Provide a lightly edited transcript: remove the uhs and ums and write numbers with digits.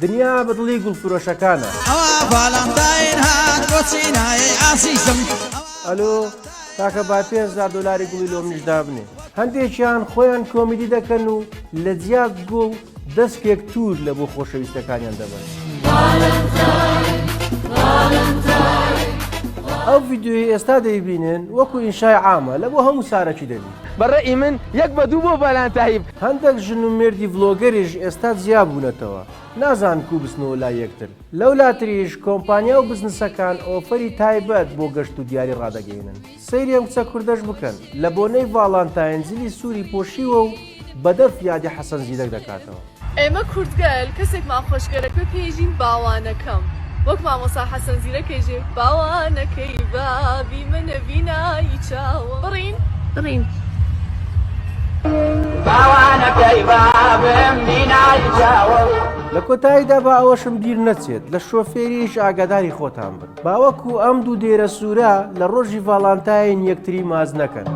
دنیا بەدڵی گوڵفرۆشەکانە. ئەلۆ تاکە با 5,000 دلاری گوڵی لۆ منیشدا بنێ. هەندێکیان خۆیان کۆمیدی دەکەن و لە جیاک گوڵ دەستێک توور لە بۆ خۆشەویستەکانیان دەبن. ئەو ڤیدیۆی ئێستا دەیبینن وەکو ئینشای عامە لە بۆ هەموو سارەکی دەبی. بەڕێی من یەک بە دوو بۆ بەلانتایی. هەندێک ژن و مێردی ڤلۆگەریش ئێستا جیا بوونەتەوە، نازان کو بستنەوە لای یەکتر. لەو لاتریش کۆمپانیا و بزنسەکان ئۆفەری تایبەت بۆ گەشت و دیاری ڕادەگەینن. سەیری ئەم کچە کوردەش بکەن لە بۆنەی ڤاڵانتاین زیلی سووری پۆشیوە و بەدەف یادی حەسەن زیرەک دەکاتەوە. ئێمە کوردگەل کەسێکمان خۆشگەرەک بە پێژین باوانەکەم. وەک مامۆستا حەسەن زیرەکەیژێ باوانەکەی بابی منە بینایی چاوە. بڕین بڕین. باوانەکەی بابم بینایی چاوە. لە کۆتاییدا بە ئەوەشم بیر نەچێت لە شۆفێریش ئاگاداری خۆتان بن. باوەکو ئەم دوو دێرە سوورە لە ڕۆژی ڤاڵانتاین یەکتری ماز نەکەن.